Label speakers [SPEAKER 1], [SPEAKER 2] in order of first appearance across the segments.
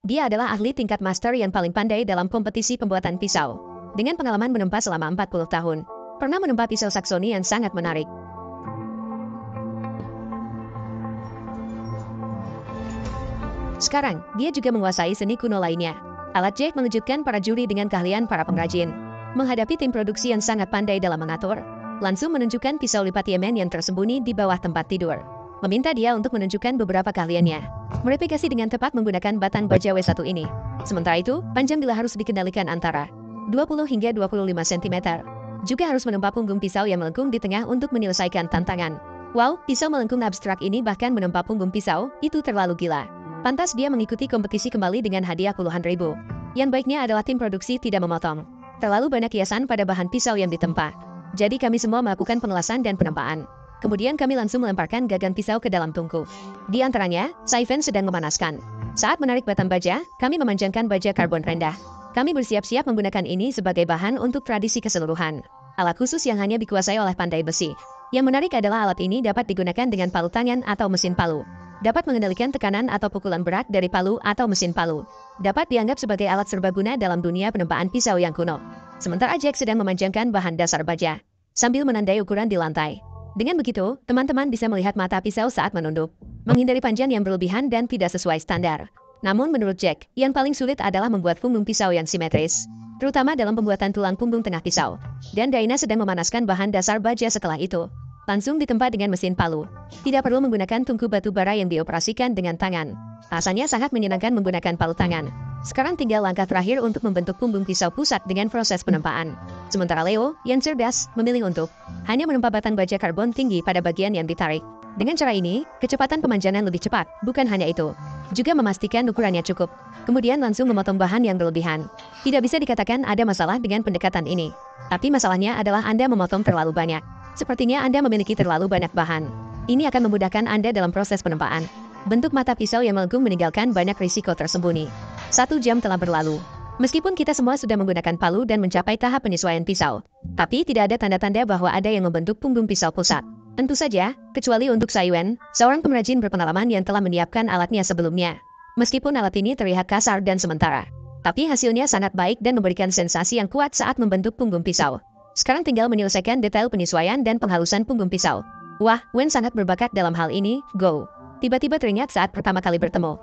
[SPEAKER 1] Dia adalah ahli tingkat master yang paling pandai dalam kompetisi pembuatan pisau. Dengan pengalaman menempa selama 40 tahun, pernah menempa pisau Saxony yang sangat menarik. Sekarang, dia juga menguasai seni kuno lainnya. Alat Jack mengejutkan para juri dengan keahlian para pengrajin. Menghadapi tim produksi yang sangat pandai dalam mengatur, langsung menunjukkan pisau lipat Yemen yang tersembunyi di bawah tempat tidur. Meminta dia untuk menunjukkan beberapa keahliannya. Mereplikasi dengan tepat menggunakan batang baja W1 ini. Sementara itu, panjang bila harus dikendalikan antara 20 hingga 25 cm. Juga harus menempa punggung pisau yang melengkung di tengah untuk menyelesaikan tantangan. Wow, pisau melengkung abstrak ini bahkan menempa punggung pisau, itu terlalu gila. Pantas dia mengikuti kompetisi kembali dengan hadiah puluhan ribu. Yang baiknya adalah tim produksi tidak memotong terlalu banyak hiasan pada bahan pisau yang ditempa. Jadi kami semua melakukan pengelasan dan penempaan. Kemudian kami langsung melemparkan gagang pisau ke dalam tungku. Di antaranya, Saifen sedang memanaskan. Saat menarik batang baja, kami memanjangkan baja karbon rendah. Kami bersiap-siap menggunakan ini sebagai bahan untuk tradisi keseluruhan. Alat khusus yang hanya dikuasai oleh pandai besi. Yang menarik adalah alat ini dapat digunakan dengan palu tangan atau mesin palu. Dapat mengendalikan tekanan atau pukulan berat dari palu atau mesin palu. Dapat dianggap sebagai alat serbaguna dalam dunia penempaan pisau yang kuno. Sementara Jack sedang memanjangkan bahan dasar baja, sambil menandai ukuran di lantai. Dengan begitu, teman-teman bisa melihat mata pisau saat menunduk, menghindari panjang yang berlebihan dan tidak sesuai standar. Namun menurut Jack, yang paling sulit adalah membuat punggung pisau yang simetris, terutama dalam pembuatan tulang punggung tengah pisau. Dan Daina sedang memanaskan bahan dasar baja setelah itu. Langsung ditempa dengan mesin palu. Tidak perlu menggunakan tungku batu bara yang dioperasikan dengan tangan. Rasanya sangat menyenangkan menggunakan palu tangan. Sekarang tinggal langkah terakhir untuk membentuk punggung pisau pusat dengan proses penempaan. Sementara Leo, yang cerdas, memilih untuk hanya menempa batang baja karbon tinggi pada bagian yang ditarik. Dengan cara ini, kecepatan pemanjangan lebih cepat. Bukan hanya itu, juga memastikan ukurannya cukup. Kemudian langsung memotong bahan yang berlebihan. Tidak bisa dikatakan ada masalah dengan pendekatan ini. Tapi masalahnya adalah Anda memotong terlalu banyak. Sepertinya Anda memiliki terlalu banyak bahan. Ini akan memudahkan Anda dalam proses penempaan. Bentuk mata pisau yang melengkung meninggalkan banyak risiko tersembunyi. 1 jam telah berlalu. Meskipun kita semua sudah menggunakan palu dan mencapai tahap penyesuaian pisau, tapi tidak ada tanda-tanda bahwa ada yang membentuk punggung pisau pusat. Tentu saja, kecuali untuk Saiwen, seorang pengrajin berpengalaman yang telah menyiapkan alatnya sebelumnya. Meskipun alat ini terlihat kasar dan sementara, tapi hasilnya sangat baik dan memberikan sensasi yang kuat saat membentuk punggung pisau. Sekarang tinggal menyelesaikan detail penyesuaian dan penghalusan punggung pisau. Wah, Wen sangat berbakat dalam hal ini, go. Tiba-tiba teringat saat pertama kali bertemu.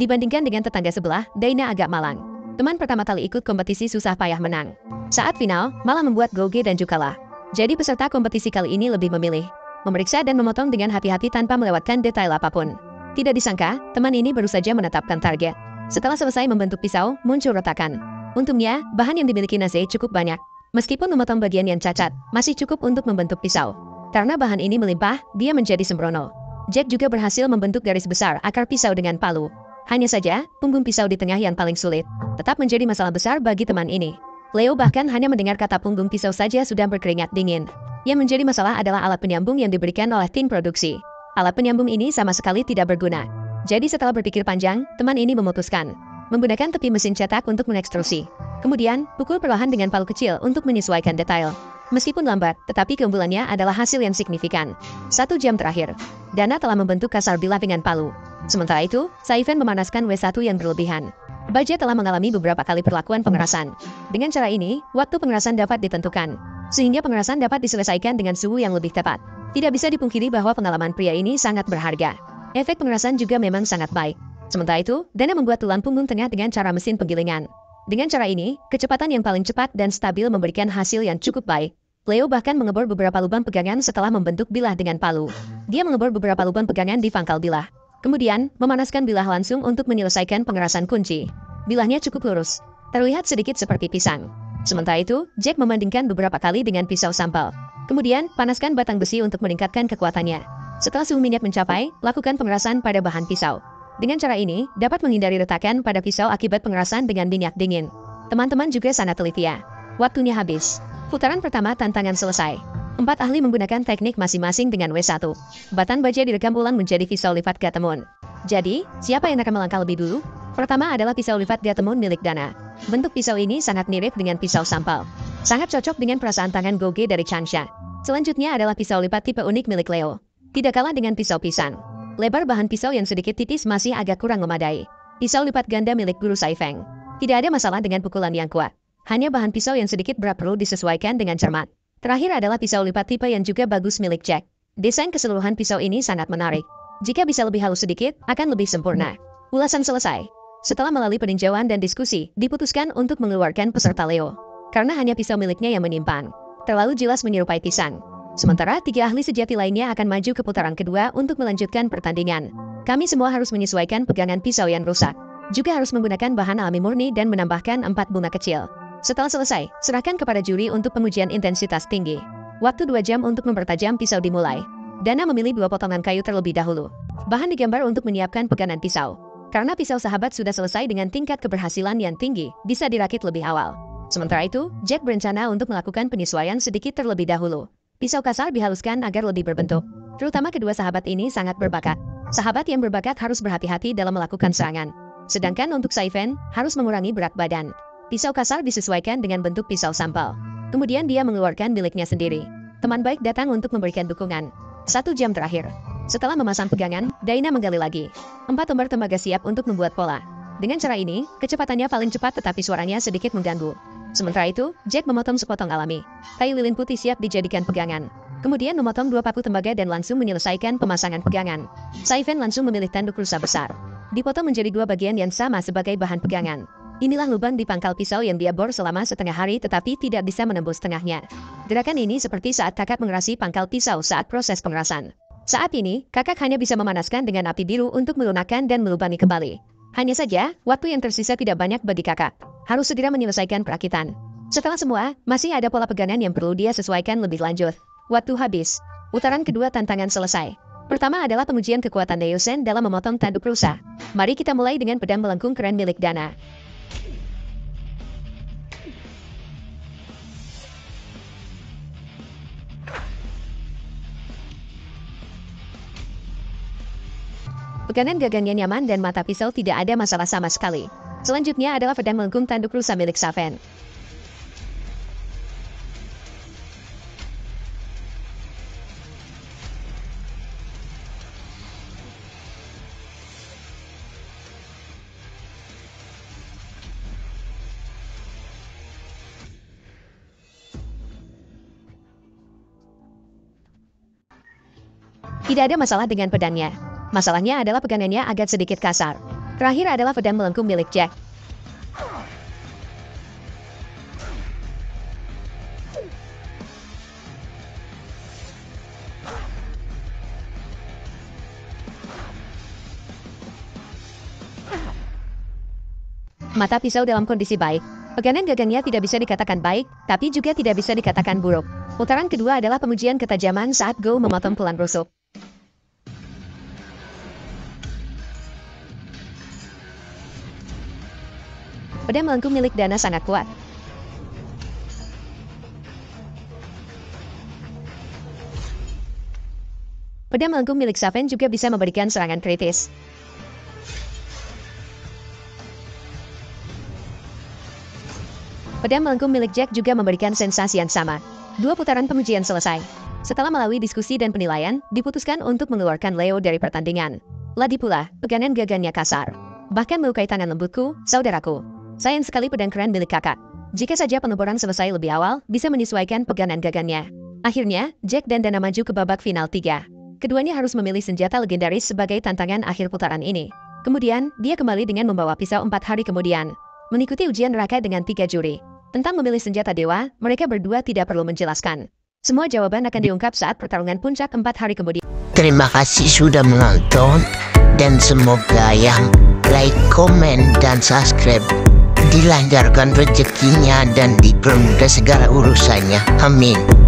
[SPEAKER 1] Dibandingkan dengan tetangga sebelah, Daina agak malang. Teman pertama kali ikut kompetisi susah payah menang. Saat final, malah membuat Goge dan Jukalah. Jadi peserta kompetisi kali ini lebih memilih memeriksa dan memotong dengan hati-hati tanpa melewatkan detail apapun. Tidak disangka, teman ini baru saja menetapkan target. Setelah selesai membentuk pisau, muncul retakan. Untungnya, bahan yang dimiliki Naze cukup banyak. Meskipun memotong bagian yang cacat, masih cukup untuk membentuk pisau. Karena bahan ini melimpah, dia menjadi sembrono. Jack juga berhasil membentuk garis besar akar pisau dengan palu. Hanya saja, punggung pisau di tengah yang paling sulit tetap menjadi masalah besar bagi teman ini. Leo bahkan hanya mendengar kata punggung pisau saja sudah berkeringat dingin. Yang menjadi masalah adalah alat penyambung yang diberikan oleh tim produksi. Alat penyambung ini sama sekali tidak berguna. Jadi setelah berpikir panjang, teman ini memutuskan menggunakan tepi mesin cetak untuk mengekstrusi. Kemudian, pukul perlahan dengan palu kecil untuk menyesuaikan detail. Meskipun lambat, tetapi keunggulannya adalah hasil yang signifikan. 1 jam terakhir, Dana telah membentuk kasar bilah dengan palu. Sementara itu, Saifen memanaskan W1 yang berlebihan. Baja telah mengalami beberapa kali perlakuan pengerasan. Dengan cara ini, waktu pengerasan dapat ditentukan, sehingga pengerasan dapat diselesaikan dengan suhu yang lebih tepat. Tidak bisa dipungkiri bahwa pengalaman pria ini sangat berharga. Efek pengerasan juga memang sangat baik. Sementara itu, Dana membuat tulang punggung tengah dengan cara mesin penggilingan. Dengan cara ini, kecepatan yang paling cepat dan stabil memberikan hasil yang cukup baik. Leo bahkan mengebor beberapa lubang pegangan setelah membentuk bilah dengan palu. Dia mengebor beberapa lubang pegangan di pangkal bilah. Kemudian, memanaskan bilah langsung untuk menyelesaikan pengerasan kunci. Bilahnya cukup lurus, terlihat sedikit seperti pisang. Sementara itu, Jack membandingkan beberapa kali dengan pisau sampel. Kemudian, panaskan batang besi untuk meningkatkan kekuatannya. Setelah suhu minyak mencapai, lakukan pengerasan pada bahan pisau. Dengan cara ini, dapat menghindari retakan pada pisau akibat pengerasan dengan minyak dingin. Teman-teman juga sangat teliti ya. Waktunya habis. Putaran pertama tantangan selesai. 4 ahli menggunakan teknik masing-masing dengan W1. Batang baja direkam ulang menjadi pisau lipat Gatemon. Jadi, siapa yang akan melangkah lebih dulu? Pertama adalah pisau lipat Gatemon milik Dana. Bentuk pisau ini sangat mirip dengan pisau sampel. Sangat cocok dengan perasaan tangan Goge dari Changsha. Selanjutnya adalah pisau lipat tipe unik milik Leo. Tidak kalah dengan pisau pisang. Lebar bahan pisau yang sedikit titis masih agak kurang memadai. Pisau lipat ganda milik Guru Saifeng. Tidak ada masalah dengan pukulan yang kuat. Hanya bahan pisau yang sedikit berat perlu disesuaikan dengan cermat. Terakhir adalah pisau lipat tipe yang juga bagus milik Jack. Desain keseluruhan pisau ini sangat menarik. Jika bisa lebih halus sedikit, akan lebih sempurna. Ulasan selesai. Setelah melalui peninjauan dan diskusi, diputuskan untuk mengeluarkan peserta Leo. Karena hanya pisau miliknya yang menyimpang. Terlalu jelas menyerupai pisang. Sementara 3 ahli sejati lainnya akan maju ke putaran kedua untuk melanjutkan pertandingan. Kami semua harus menyesuaikan pegangan pisau yang rusak. Juga harus menggunakan bahan alami murni dan menambahkan 4 bunga kecil. Setelah selesai, serahkan kepada juri untuk pengujian intensitas tinggi. Waktu 2 jam untuk mempertajam pisau dimulai. Dana memilih 2 potongan kayu terlebih dahulu. Bahan digambar untuk menyiapkan pegangan pisau. Karena pisau sahabat sudah selesai dengan tingkat keberhasilan yang tinggi, bisa dirakit lebih awal. Sementara itu, Jack berencana untuk melakukan penyesuaian sedikit terlebih dahulu. Pisau kasar dihaluskan agar lebih berbentuk. Terutama kedua sahabat ini sangat berbakat. Sahabat yang berbakat harus berhati-hati dalam melakukan serangan. Sedangkan untuk Saifen, harus mengurangi berat badan. Pisau kasar disesuaikan dengan bentuk pisau sampel. Kemudian dia mengeluarkan miliknya sendiri. Teman baik datang untuk memberikan dukungan. 1 jam terakhir. Setelah memasang pegangan, Daina menggali lagi. 4 lembar tembaga siap untuk membuat pola. Dengan cara ini, kecepatannya paling cepat tetapi suaranya sedikit mengganggu. Sementara itu, Jack memotong sepotong alami. Kayu lilin putih siap dijadikan pegangan. Kemudian memotong 2 paku tembaga dan langsung menyelesaikan pemasangan pegangan. Saifen langsung memilih tanduk rusa besar. Dipotong menjadi 2 bagian yang sama sebagai bahan pegangan. Inilah lubang di pangkal pisau yang dia bor selama setengah hari tetapi tidak bisa menembus tengahnya. Gerakan ini seperti saat kakak mengerasi pangkal pisau saat proses pengerasan. Saat ini, kakak hanya bisa memanaskan dengan api biru untuk melunakkan dan melubangi kembali. Hanya saja, waktu yang tersisa tidak banyak bagi kakak. Harus segera menyelesaikan perakitan. Setelah semua, masih ada pola pegangan yang perlu dia sesuaikan lebih lanjut. Waktu habis. Putaran kedua tantangan selesai. Pertama adalah pengujian kekuatan Deusen dalam memotong tanduk rusa. Mari kita mulai dengan pedang melengkung keren milik Dana. Pegangan gagangnya nyaman dan mata pisau tidak ada masalah sama sekali. Selanjutnya adalah pedang melengkung tanduk rusa milik Safen. Tidak ada masalah dengan pedangnya. Masalahnya adalah pegangannya agak sedikit kasar. Terakhir adalah pedang melengkung milik Jack. Mata pisau dalam kondisi baik. Pegangan gagangnya tidak bisa dikatakan baik, tapi juga tidak bisa dikatakan buruk. Putaran kedua adalah pengujian ketajaman saat Go memotong tulang rusuk. Pedang melengkung milik Dana sangat kuat. Pedang melengkung milik Safen juga bisa memberikan serangan kritis. Pedang melengkung milik Jack juga memberikan sensasi yang sama. 2 putaran pengujian selesai. Setelah melalui diskusi dan penilaian, diputuskan untuk mengeluarkan Leo dari pertandingan. Lagi pula, pegangan gagangnya kasar. Bahkan melukai tangan lembutku, saudaraku. Sayang sekali pedang keren milik kakak. Jika saja pengeboran selesai lebih awal, bisa menyesuaikan pegangan gagangnya. Akhirnya, Jack dan Dana maju ke babak final 3. Keduanya harus memilih senjata legendaris sebagai tantangan akhir putaran ini. Kemudian, dia kembali dengan membawa pisau 4 hari kemudian. Mengikuti ujian neraka dengan 3 juri. Tentang memilih senjata dewa, mereka berdua tidak perlu menjelaskan. Semua jawaban akan diungkap saat pertarungan puncak 4 hari kemudian.
[SPEAKER 2] Terima kasih sudah menonton, dan semoga yang like, komen, dan subscribe dilancarkan rezekinya dan dipermudah segala urusannya. Amin.